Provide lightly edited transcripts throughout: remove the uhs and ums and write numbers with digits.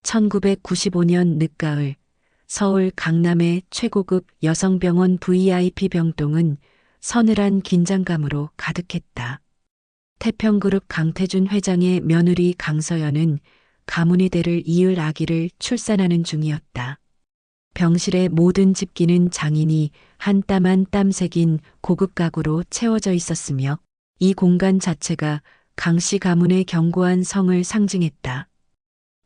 1995년 늦가을 서울 강남의 최고급 여성병원 VIP 병동은 서늘한 긴장감으로 가득했다. 태평그룹 강태준 회장의 며느리 강서연은 가문의 대를 이을 아기를 출산하는 중이었다. 병실의 모든 집기는 장인이 한 땀 한 땀 새긴 고급 가구로 채워져 있었으며 이 공간 자체가 강씨 가문의 견고한 성을 상징했다.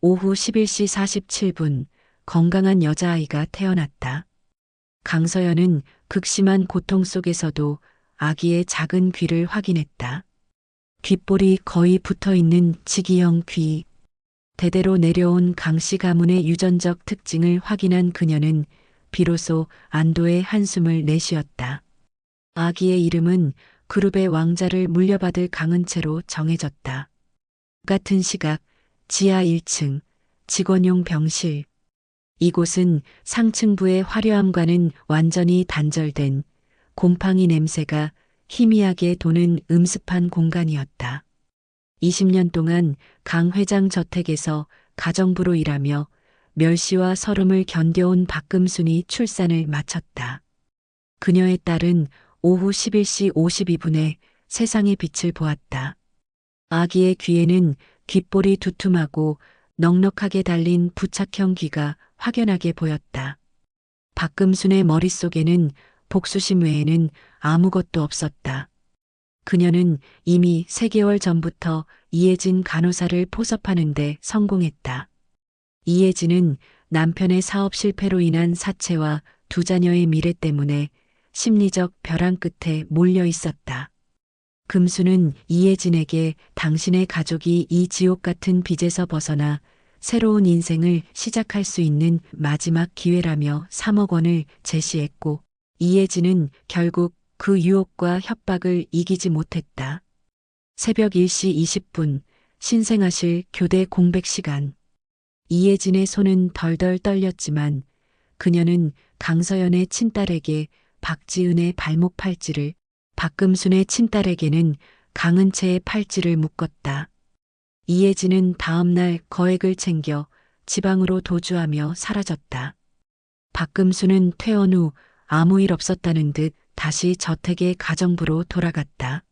오후 11시 47분 건강한 여자아이가 태어났다. 강서연은 극심한 고통 속에서도 아기의 작은 귀를 확인했다. 귓볼이 거의 붙어있는 직이형 귀. 대대로 내려온 강씨 가문의 유전적 특징을 확인한 그녀는 비로소 안도의 한숨을 내쉬었다. 아기의 이름은 그룹의 왕자를 물려받을 강은채로 정해졌다. 같은 시각 지하 1층 직원용 병실. 이곳은 상층부의 화려함과는 완전히 단절된 곰팡이 냄새가 희미하게 도는 음습한 공간이었다. 20년 동안 강 회장 저택에서 가정부로 일하며 멸시와 서름을 견뎌온 박금순이 출산을 마쳤다. 그녀의 딸은 오후 11시 52분에 세상의 빛을 보았다. 아기의 귀에는 귓볼이 두툼하고 넉넉하게 달린 부착형 귀가 확연하게 보였다. 박금순의 머릿속에는 복수심 외에는 아무것도 없었다. 그녀는 이미 3개월 전부터 이혜진 간호사를 포섭하는 데 성공했다. 이혜진은 남편의 사업 실패로 인한 사채와 2자녀의 미래 때문에 심리적 벼랑 끝에 몰려 있었다. 금수는 이혜진에게 당신의 가족이 이 지옥 같은 빚에서 벗어나 새로운 인생을 시작할 수 있는 마지막 기회라며 3억 원을 제시했고 이혜진은 결국 그 유혹과 협박을 이기지 못했다. 새벽 1시 20분 신생아실 교대 공백 시간. 이혜진의 손은 덜덜 떨렸지만 그녀는 강서연의 친딸에게 박지은의 발목 팔찌를, 박금순의 친딸에게는 강은채의 팔찌를 묶었다. 이혜진은 다음 날 거액을 챙겨 지방으로 도주하며 사라졌다. 박금순은 퇴원 후 아무 일 없었다는 듯 다시 저택의 가정부로 돌아갔다.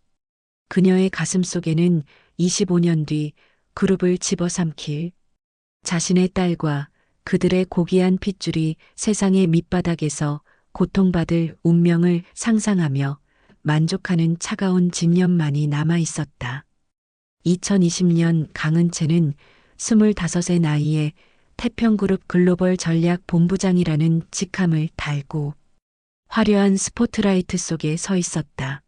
그녀의 가슴 속에는 25년 뒤 그룹을 집어삼킬 자신의 딸과 그들의 고귀한 핏줄이 세상의 밑바닥에서 고통받을 운명을 상상하며 만족하는 차가운 집념만이 남아 있었다. 2020년 강은채는 25의 나이에 태평그룹 글로벌 전략 본부장이라는 직함을 달고 화려한 스포트라이트 속에 서 있었다.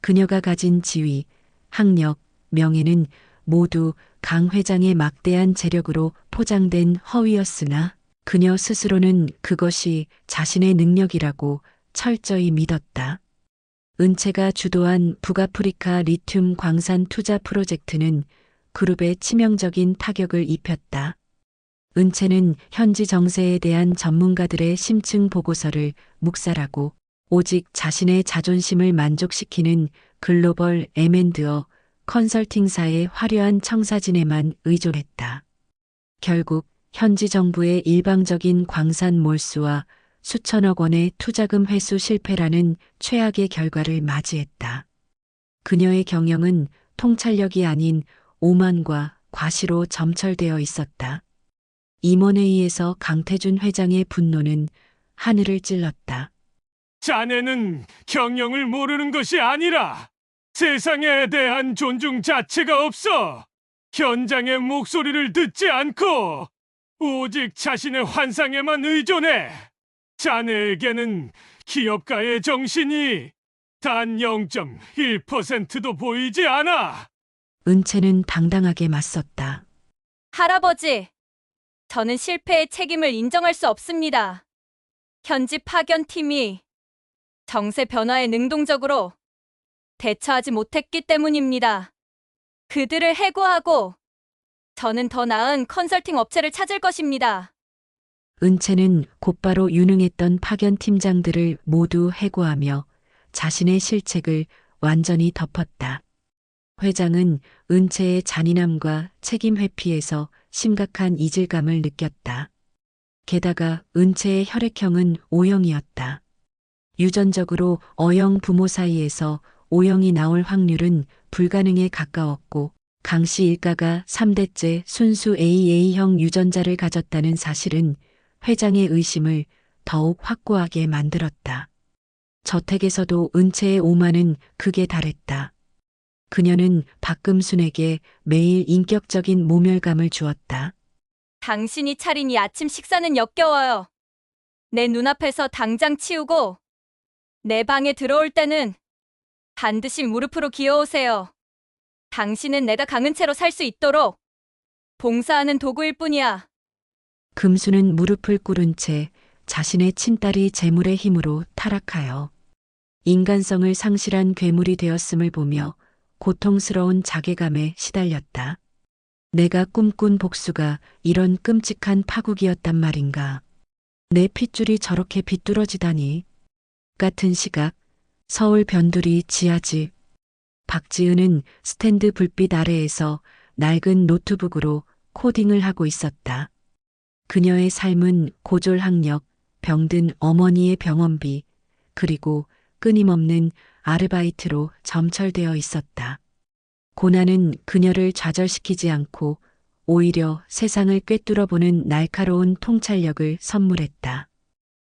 그녀가 가진 지위, 학력, 명예는 모두 강 회장의 막대한 재력으로 포장된 허위였으나 그녀 스스로는 그것이 자신의 능력이라고 철저히 믿었다. 은채가 주도한 북아프리카 리튬 광산 투자 프로젝트는 그룹에 치명적인 타격을 입혔다. 은채는 현지 정세에 대한 전문가들의 심층 보고서를 묵살하고 오직 자신의 자존심을 만족시키는 글로벌 M&A 컨설팅사의 화려한 청사진에만 의존했다. 결국 현지 정부의 일방적인 광산 몰수와 수천억 원의 투자금 회수 실패라는 최악의 결과를 맞이했다. 그녀의 경영은 통찰력이 아닌 오만과 과시로 점철되어 있었다. 임원회의에서 강태준 회장의 분노는 하늘을 찔렀다. 자네는 경영을 모르는 것이 아니라 세상에 대한 존중 자체가 없어. 현장의 목소리를 듣지 않고 오직 자신의 환상에만 의존해. 자네에게는 기업가의 정신이 단 0.1%도 보이지 않아. 은채는 당당하게 맞섰다. 할아버지, 저는 실패의 책임을 인정할 수 없습니다. 현지 파견팀이 정세 변화에 능동적으로 대처하지 못했기 때문입니다. 그들을 해고하고 저는 더 나은 컨설팅 업체를 찾을 것입니다. 은채는 곧바로 유능했던 파견 팀장들을 모두 해고하며 자신의 실책을 완전히 덮었다. 회장은 은채의 잔인함과 책임 회피에서 심각한 이질감을 느꼈다. 게다가 은채의 혈액형은 O형이었다. 유전적으로 O형 부모 사이에서 O형이 나올 확률은 불가능에 가까웠고 강 씨 일가가 3대째 순수 AA형 유전자를 가졌다는 사실은 회장의 의심을 더욱 확고하게 만들었다. 저택에서도 은채의 오만은 극에 달했다. 그녀는 박금순에게 매일 인격적인 모멸감을 주었다. 당신이 차린 이 아침 식사는 역겨워요. 내 눈앞에서 당장 치우고 내 방에 들어올 때는 반드시 무릎으로 기어오세요. 당신은 내가 강은 채로 살 수 있도록 봉사하는 도구일 뿐이야. 금수는 무릎을 꿇은 채 자신의 친딸이 재물의 힘으로 타락하여 인간성을 상실한 괴물이 되었음을 보며 고통스러운 자괴감에 시달렸다. 내가 꿈꾼 복수가 이런 끔찍한 파국이었단 말인가. 내 핏줄이 저렇게 비뚤어지다니. 같은 시각 서울 변두리 지하집. 박지은은 스탠드 불빛 아래에서 낡은 노트북으로 코딩을 하고 있었다. 그녀의 삶은 고졸학력, 병든 어머니의 병원비, 그리고 끊임없는 아르바이트로 점철되어 있었다. 고난은 그녀를 좌절시키지 않고 오히려 세상을 꿰뚫어보는 날카로운 통찰력을 선물했다.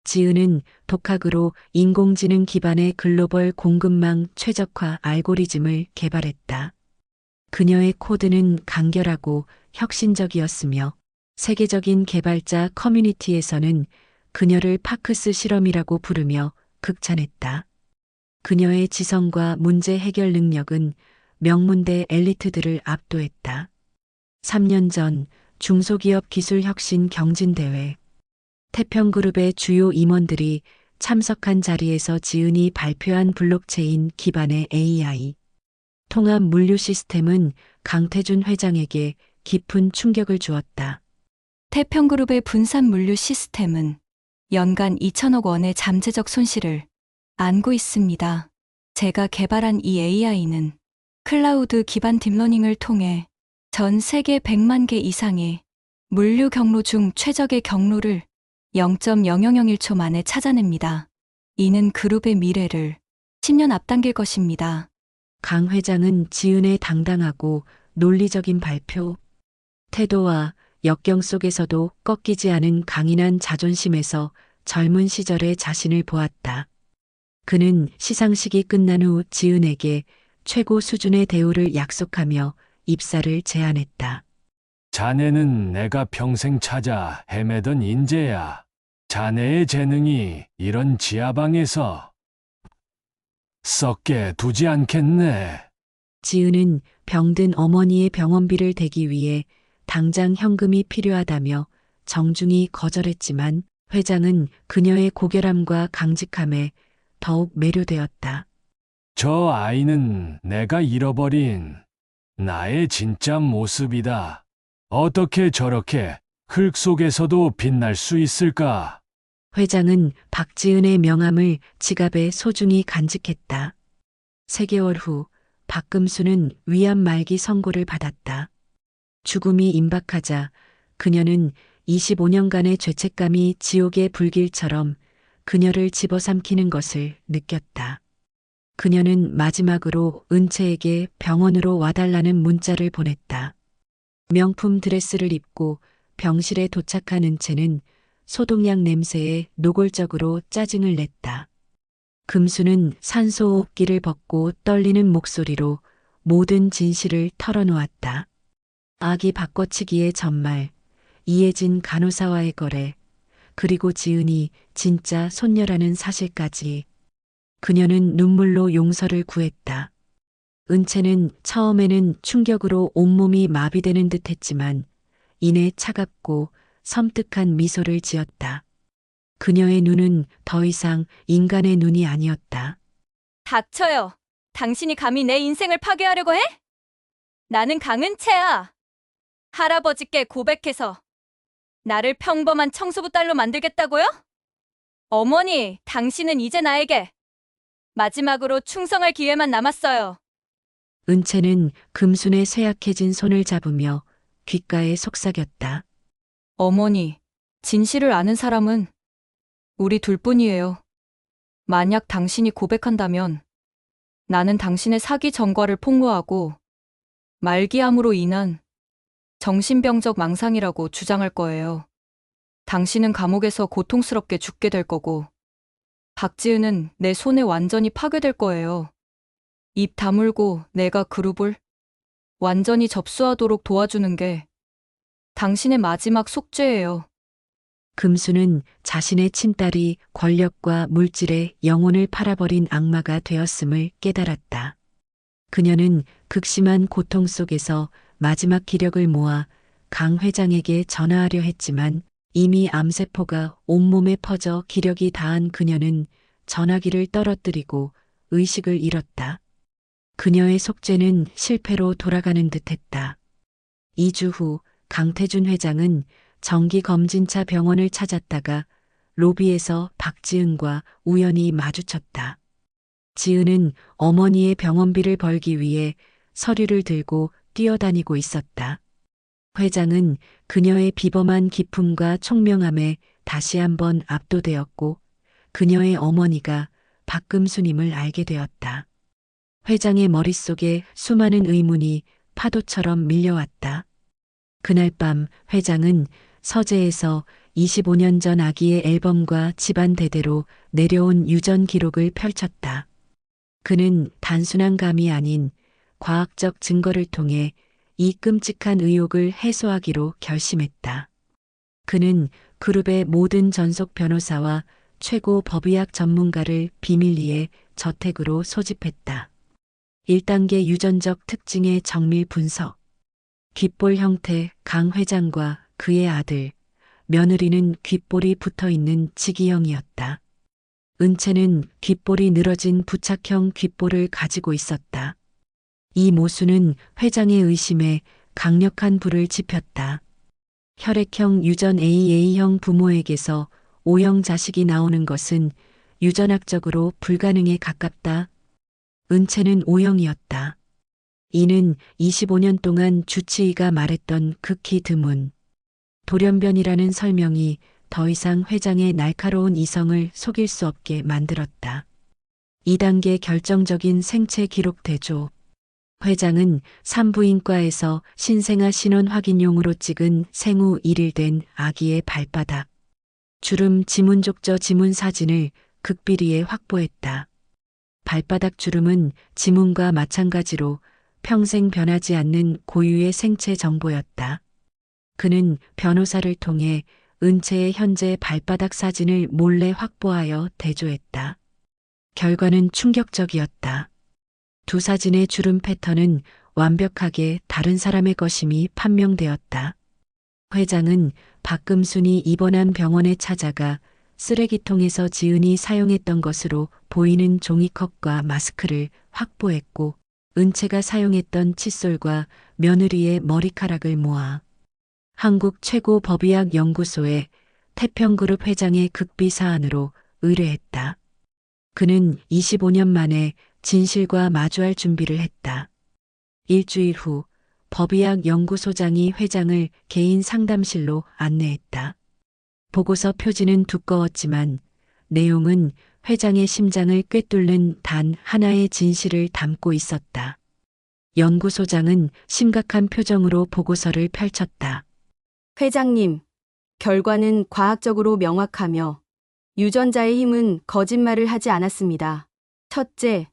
지은은 독학으로 인공지능 기반의 글로벌 공급망 최적화 알고리즘을 개발했다. 그녀의 코드는 간결하고 혁신적이었으며 세계적인 개발자 커뮤니티에서는 그녀를 파크스 실험이라고 부르며 극찬했다. 그녀의 지성과 문제 해결 능력은 명문대 엘리트들을 압도했다. 3년 전 중소기업 기술혁신 경진대회. 태평그룹의 주요 임원들이 참석한 자리에서 지은이 발표한 블록체인 기반의 AI 통합 물류 시스템은 강태준 회장에게 깊은 충격을 주었다. 태평그룹의 분산 물류 시스템은 연간 2천억 원의 잠재적 손실을 안고 있습니다. 제가 개발한 이 AI는 클라우드 기반 딥러닝을 통해 전 세계 100만 개 이상의 물류 경로 중 최적의 경로를 0.0001초 만에 찾아냅니다. 이는 그룹의 미래를 10년 앞당길 것입니다. 강 회장은 지은의 당당하고 논리적인 발표, 태도와 역경 속에서도 꺾이지 않은 강인한 자존심에서 젊은 시절의 자신을 보았다. 그는 시상식이 끝난 후 지은에게 최고 수준의 대우를 약속하며 입사를 제안했다. 자네는 내가 평생 찾아 헤매던 인재야. 자네의 재능이 이런 지하방에서 썩게 두지 않겠네. 지은은 병든 어머니의 병원비를 대기 위해 당장 현금이 필요하다며 정중히 거절했지만 회장은 그녀의 고결함과 강직함에 더욱 매료되었다. 저 아이는 내가 잃어버린 나의 진짜 모습이다. 어떻게 저렇게 흙 속에서도 빛날 수 있을까? 회장은 박지은의 명함을 지갑에 소중히 간직했다. 3개월 후 박금수는 위암 말기 선고를 받았다. 죽음이 임박하자 그녀는 25년간의 죄책감이 지옥의 불길처럼 그녀를 집어삼키는 것을 느꼈다. 그녀는 마지막으로 은채에게 병원으로 와달라는 문자를 보냈다. 명품 드레스를 입고 병실에 도착한 은채는 소독약 냄새에 노골적으로 짜증을 냈다. 금수는 산소호흡기를 벗고 떨리는 목소리로 모든 진실을 털어놓았다. 아기 바꿔치기의 전말, 이혜진 간호사와의 거래, 그리고 지은이 진짜 손녀라는 사실까지. 그녀는 눈물로 용서를 구했다. 은채는 처음에는 충격으로 온몸이 마비되는 듯 했지만 이내 차갑고 섬뜩한 미소를 지었다. 그녀의 눈은 더 이상 인간의 눈이 아니었다. 닥쳐요. 당신이 감히 내 인생을 파괴하려고 해? 나는 강은채야. 할아버지께 고백해서 나를 평범한 청소부 딸로 만들겠다고요? 어머니, 당신은 이제 나에게 마지막으로 충성할 기회만 남았어요. 은채는 금순의 쇠약해진 손을 잡으며 귓가에 속삭였다. 어머니, 진실을 아는 사람은 우리 둘뿐이에요. 만약 당신이 고백한다면 나는 당신의 사기 전과를 폭로하고 말기암으로 인한 정신병적 망상이라고 주장할 거예요. 당신은 감옥에서 고통스럽게 죽게 될 거고 박지은은 내 손에 완전히 파괴될 거예요. 입 다물고 내가 그룹을 완전히 접수하도록 도와주는 게 당신의 마지막 속죄예요. 금수는 자신의 친딸이 권력과 물질에 영혼을 팔아버린 악마가 되었음을 깨달았다. 그녀는 극심한 고통 속에서 마지막 기력을 모아 강 회장에게 전화하려 했지만 이미 암세포가 온몸에 퍼져 기력이 다한 그녀는 전화기를 떨어뜨리고 의식을 잃었다. 그녀의 속죄는 실패로 돌아가는 듯했다. 2주 후 강태준 회장은 정기검진차 병원을 찾았다가 로비에서 박지은과 우연히 마주쳤다. 지은은 어머니의 병원비를 벌기 위해 서류를 들고 뛰어다니고 있었다. 회장은 그녀의 비범한 기품과 총명함에 다시 한번 압도되었고 그녀의 어머니가 박금수님을 알게 되었다. 회장의 머릿속에 수많은 의문이 파도처럼 밀려왔다. 그날 밤 회장은 서재에서 25년 전 아기의 앨범과 집안 대대로 내려온 유전 기록을 펼쳤다. 그는 단순한 감이 아닌 과학적 증거를 통해 이 끔찍한 의혹을 해소하기로 결심했다. 그는 그룹의 모든 전속 변호사와 최고 법의학 전문가를 비밀리에 저택으로 소집했다. 1단계 유전적 특징의 정밀 분석. 귓볼 형태 강 회장과 그의 아들, 며느리는 귓볼이 붙어 있는 직이형이었다. 은채는 귓볼이 늘어진 부착형 귓볼을 가지고 있었다. 이 모순은 회장의 의심에 강력한 불을 지폈다. 혈액형 유전 AA형 부모에게서 O형 자식이 나오는 것은 유전학적으로 불가능에 가깝다. 은채는 O형이었다. 이는 25년 동안 주치의가 말했던 극히 드문 돌연변이라는 설명이 더 이상 회장의 날카로운 이성을 속일 수 없게 만들었다. 2단계 결정적인 생체 기록 대조. 회장은 산부인과에서 신생아 신원 확인용으로 찍은 생후 1일 된 아기의 발바닥, 주름 지문족저 지문 사진을 극비리에 확보했다. 발바닥 주름은 지문과 마찬가지로 평생 변하지 않는 고유의 생체 정보였다. 그는 변호사를 통해 은채의 현재 발바닥 사진을 몰래 확보하여 대조했다. 결과는 충격적이었다. 두 사진의 주름 패턴은 완벽하게 다른 사람의 것임이 판명되었다. 회장은 박금순이 입원한 병원에 찾아가 쓰레기통에서 지은이 사용했던 것으로 보이는 종이컵과 마스크를 확보했고 은채가 사용했던 칫솔과 며느리의 머리카락을 모아 한국 최고 법의학 연구소의 태평그룹 회장의 극비 사안으로 의뢰했다. 그는 25년 만에 진실과 마주할 준비를 했다. 일주일 후 법의학 연구소장이 회장을 개인 상담실로 안내했다. 보고서 표지는 두꺼웠지만 내용은 회장의 심장을 꿰뚫는 단 하나의 진실을 담고 있었다. 연구소장은 심각한 표정으로 보고서를 펼쳤다. 회장님, 결과는 과학적으로 명확하며 유전자의 힘은 거짓말을 하지 않았습니다. 첫째,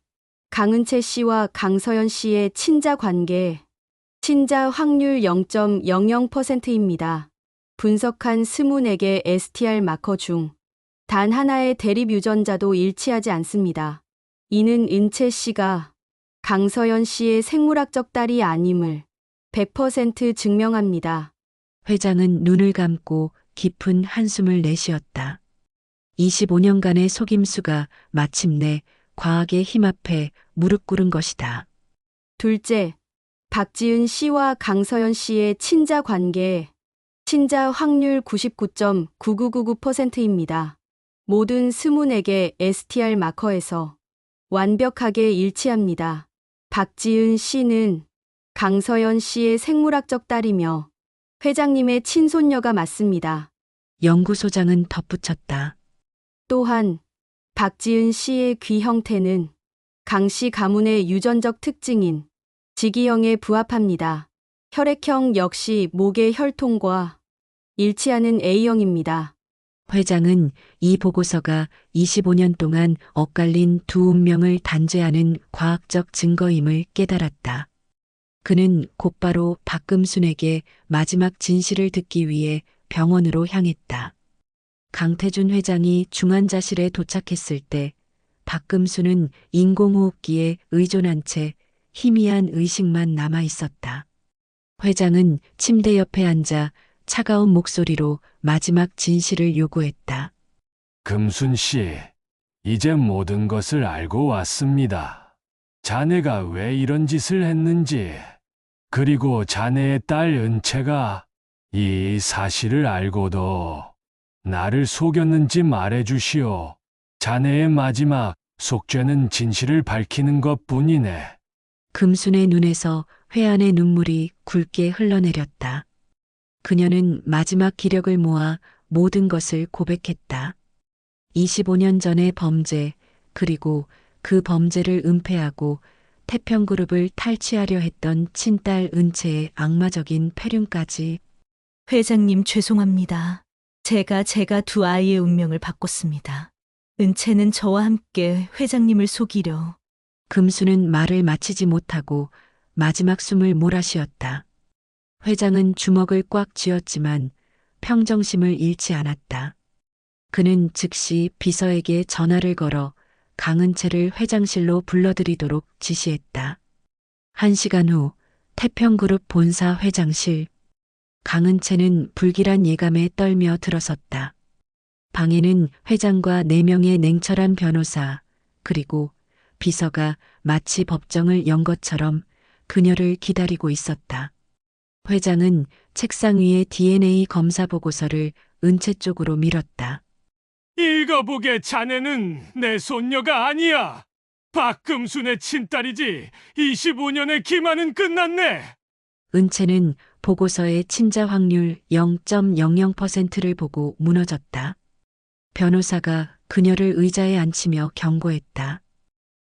강은채 씨와 강서연 씨의 친자 관계, 친자 확률 0.00%입니다. 분석한 24개 STR 마커 중 단 하나의 대립 유전자도 일치하지 않습니다. 이는 은채 씨가 강서연 씨의 생물학적 딸이 아님을 100% 증명합니다. 회장은 눈을 감고 깊은 한숨을 내쉬었다. 25년간의 속임수가 마침내 과학의 힘 앞에 무릎 꿇은 것이다. 둘째, 박지은 씨와 강서연 씨의 친자 관계, 친자 확률 99.9999%입니다. 모든 24개 STR 마커에서 완벽하게 일치합니다. 박지은 씨는 강서연 씨의 생물학적 딸이며 회장님의 친손녀가 맞습니다. 연구소장은 덧붙였다. 또한 박지은 씨의 귀 형태는 강 씨 가문의 유전적 특징인 직이형에 부합합니다. 혈액형 역시 목의 혈통과 일치하는 A형입니다. 회장은 이 보고서가 25년 동안 엇갈린 두 운명을 단죄하는 과학적 증거임을 깨달았다. 그는 곧바로 박금순에게 마지막 진실을 듣기 위해 병원으로 향했다. 강태준 회장이 중환자실에 도착했을 때 박금순은 인공호흡기에 의존한 채 희미한 의식만 남아 있었다. 회장은 침대 옆에 앉아 차가운 목소리로 마지막 진실을 요구했다. 금순 씨, 이제 모든 것을 알고 왔습니다. 자네가 왜 이런 짓을 했는지, 그리고 자네의 딸 은채가 이 사실을 알고도 나를 속였는지 말해주시오. 자네의 마지막 속죄는 진실을 밝히는 것뿐이네. 금순의 눈에서 회한의 눈물이 굵게 흘러내렸다. 그녀는 마지막 기력을 모아 모든 것을 고백했다. 25년 전의 범죄, 그리고 그 범죄를 은폐하고 태평그룹을 탈취하려 했던 친딸 은채의 악마적인 패륜까지. 회장님 죄송합니다. 제가 두 아이의 운명을 바꿨습니다. 은채는 저와 함께 회장님을 속이려. 금수는 말을 마치지 못하고 마지막 숨을 몰아쉬었다. 회장은 주먹을 꽉 쥐었지만 평정심을 잃지 않았다. 그는 즉시 비서에게 전화를 걸어 강은채를 회장실로 불러들이도록 지시했다. 1시간 후 태평그룹 본사 회장실. 강은채는 불길한 예감에 떨며 들어섰다. 방에는 회장과 4명의 냉철한 변호사, 그리고 비서가 마치 법정을 연 것처럼 그녀를 기다리고 있었다. 회장은 책상 위에 DNA 검사 보고서를 은채 쪽으로 밀었다. 읽어보게, 자네는 내 손녀가 아니야. 박금순의 친딸이지. 25년의 기만은 끝났네. 은채는 보고서의 친자 확률 0.00%를 보고 무너졌다. 변호사가 그녀를 의자에 앉히며 경고했다.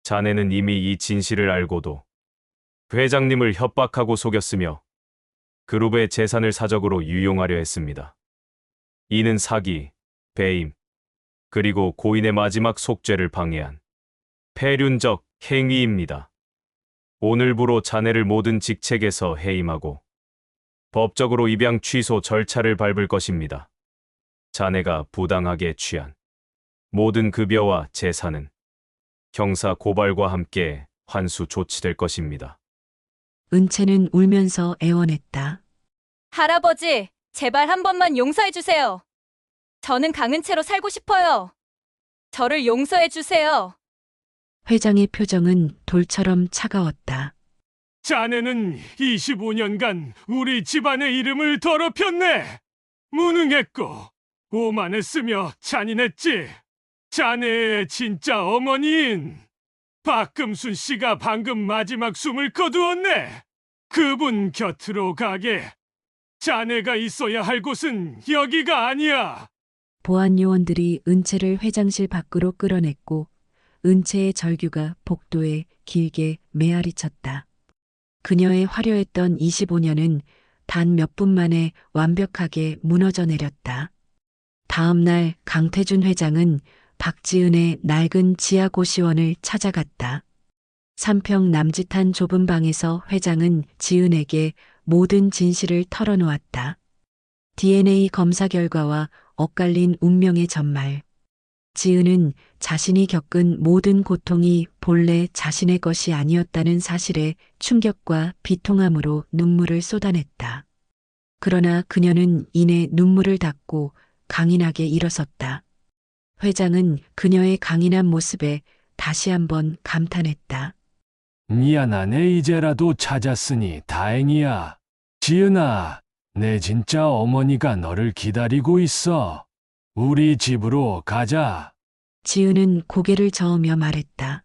자네는 이미 이 진실을 알고도 회장님을 협박하고 속였으며 그룹의 재산을 사적으로 유용하려 했습니다. 이는 사기, 배임, 그리고 고인의 마지막 속죄를 방해한 폐륜적 행위입니다. 오늘부로 자네를 모든 직책에서 해임하고 법적으로 입양 취소 절차를 밟을 것입니다. 자네가 부당하게 취한 모든 급여와 재산은 형사 고발과 함께 환수 조치될 것입니다. 은채는 울면서 애원했다. 할아버지, 제발 한 번만 용서해 주세요. 저는 강은채로 살고 싶어요. 저를 용서해 주세요. 회장의 표정은 돌처럼 차가웠다. 자네는 25년간 우리 집안의 이름을 더럽혔네. 무능했고 오만했으며 잔인했지. 자네의 진짜 어머니인 박금순 씨가 방금 마지막 숨을 거두었네. 그분 곁으로 가게. 자네가 있어야 할 곳은 여기가 아니야. 보안 요원들이 은채를 회장실 밖으로 끌어냈고 은채의 절규가 복도에 길게 메아리 쳤다. 그녀의 화려했던 25년은 단 몇 분 만에 완벽하게 무너져 내렸다. 다음 날 강태준 회장은 박지은의 낡은 지하고시원을 찾아갔다. 3평 남짓한 좁은 방에서 회장은 지은에게 모든 진실을 털어놓았다. DNA 검사 결과와 엇갈린 운명의 전말. 지은은 자신이 겪은 모든 고통이 본래 자신의 것이 아니었다는 사실에 충격과 비통함으로 눈물을 쏟아냈다. 그러나 그녀는 이내 눈물을 닦고 강인하게 일어섰다. 회장은 그녀의 강인한 모습에 다시 한번 감탄했다. 미안하네, 이제라도 찾았으니 다행이야. 지은아, 내 진짜 어머니가 너를 기다리고 있어. 우리 집으로 가자. 지은은 고개를 저으며 말했다.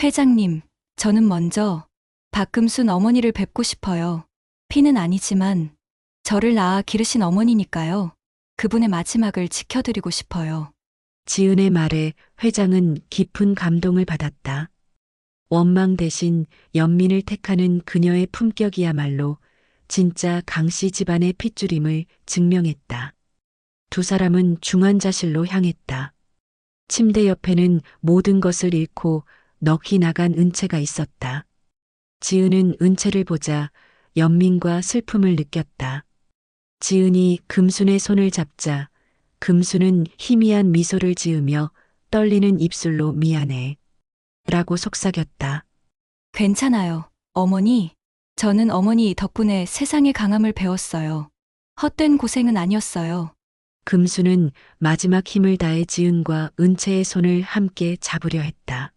회장님, 저는 먼저 박금순 어머니를 뵙고 싶어요. 피는 아니지만 저를 낳아 기르신 어머니니까요. 그분의 마지막을 지켜드리고 싶어요. 지은의 말에 회장은 깊은 감동을 받았다. 원망 대신 연민을 택하는 그녀의 품격이야말로 진짜 강씨 집안의 핏줄임을 증명했다. 두 사람은 중환자실로 향했다. 침대 옆에는 모든 것을 잃고 넋이 나간 은채가 있었다. 지은은 은채를 보자 연민과 슬픔을 느꼈다. 지은이 금순의 손을 잡자 금순은 희미한 미소를 지으며 떨리는 입술로 미안해 라고 속삭였다. 괜찮아요. 어머니, 저는 어머니 덕분에 세상의 강함을 배웠어요. 헛된 고생은 아니었어요. 금수는 마지막 힘을 다해 지은과 은채의 손을 함께 잡으려 했다.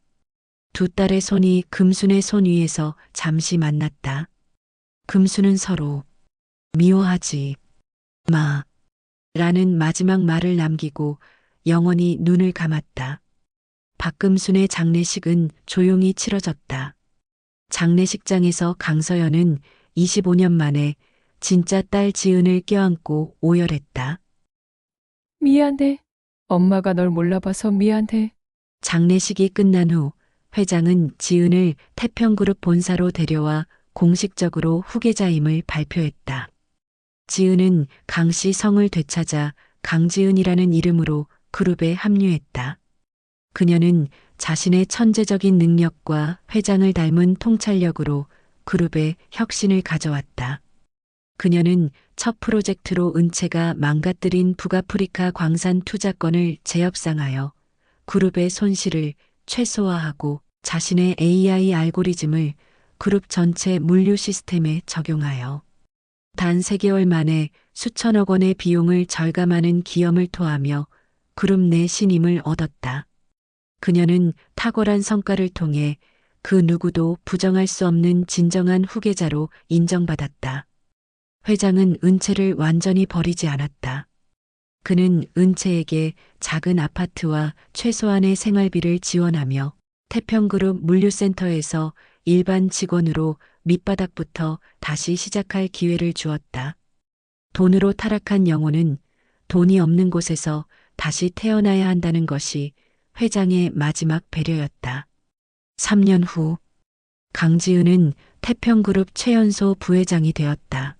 두 딸의 손이 금순의 손 위에서 잠시 만났다. 금수는 서로 미워하지 마 라는 마지막 말을 남기고 영원히 눈을 감았다. 박금순의 장례식은 조용히 치러졌다. 장례식장에서 강서연은 25년 만에 진짜 딸 지은을 껴안고 오열했다. 미안해. 엄마가 널 몰라봐서 미안해. 장례식이 끝난 후 회장은 지은을 태평그룹 본사로 데려와 공식적으로 후계자임을 발표했다. 지은은 강씨 성을 되찾아 강지은이라는 이름으로 그룹에 합류했다. 그녀는 자신의 천재적인 능력과 회장을 닮은 통찰력으로 그룹에 혁신을 가져왔다. 그녀는 첫 프로젝트로 은채가 망가뜨린 북아프리카 광산 투자권을 재협상하여 그룹의 손실을 최소화하고 자신의 AI 알고리즘을 그룹 전체 물류 시스템에 적용하여 단 3개월 만에 수천억 원의 비용을 절감하는 기염을 토하며 그룹 내 신임을 얻었다. 그녀는 탁월한 성과를 통해 그 누구도 부정할 수 없는 진정한 후계자로 인정받았다. 회장은 은채를 완전히 버리지 않았다. 그는 은채에게 작은 아파트와 최소한의 생활비를 지원하며 태평그룹 물류센터에서 일반 직원으로 밑바닥부터 다시 시작할 기회를 주었다. 돈으로 타락한 영혼은 돈이 없는 곳에서 다시 태어나야 한다는 것이 회장의 마지막 배려였다. 3년 후 강지은은 태평그룹 최연소 부회장이 되었다.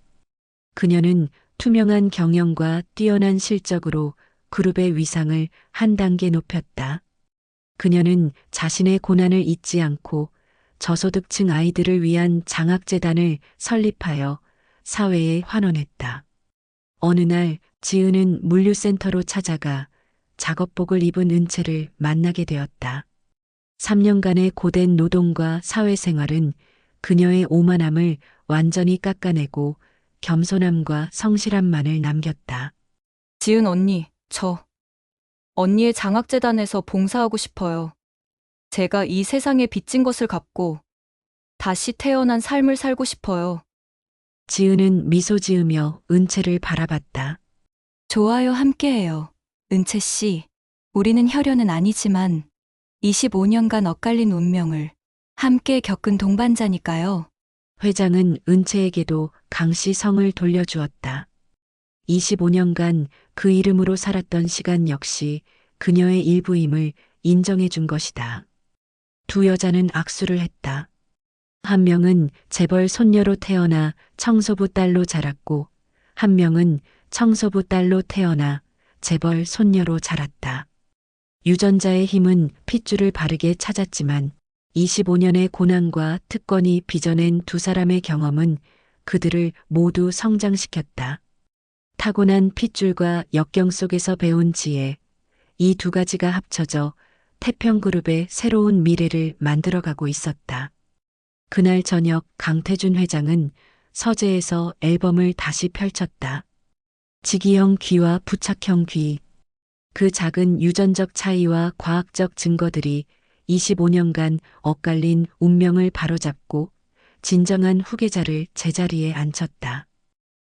그녀는 투명한 경영과 뛰어난 실적으로 그룹의 위상을 한 단계 높였다. 그녀는 자신의 고난을 잊지 않고 저소득층 아이들을 위한 장학재단을 설립하여 사회에 환원했다. 어느 날 지은은 물류센터로 찾아가 작업복을 입은 은채를 만나게 되었다. 3년간의 고된 노동과 사회생활은 그녀의 오만함을 완전히 깎아내고 겸손함과 성실함만을 남겼다. 지은 언니, 저 언니의 장학재단에서 봉사하고 싶어요. 제가 이 세상에 빚진 것을 갚고 다시 태어난 삶을 살고 싶어요. 지은은 미소 지으며 은채를 바라봤다. 좋아요, 함께해요. 은채 씨, 우리는 혈연은 아니지만 25년간 엇갈린 운명을 함께 겪은 동반자니까요. 회장은 은채에게도 강씨 성을 돌려주었다. 25년간 그 이름으로 살았던 시간 역시 그녀의 일부임을 인정해 준 것이다. 두 여자는 악수를 했다. 한 명은 재벌 손녀로 태어나 청소부 딸로 자랐고 한 명은 청소부 딸로 태어나 재벌 손녀로 자랐다. 유전자의 힘은 핏줄을 바르게 찾았지만 25년의 고난과 특권이 빚어낸 두 사람의 경험은 그들을 모두 성장시켰다. 타고난 핏줄과 역경 속에서 배운 지혜, 이 두 가지가 합쳐져 태평그룹의 새로운 미래를 만들어가고 있었다. 그날 저녁 강태준 회장은 서재에서 앨범을 다시 펼쳤다. 직이형 귀와 부착형 귀. 그 작은 유전적 차이와 과학적 증거들이 25년간 엇갈린 운명을 바로잡고 진정한 후계자를 제자리에 앉혔다.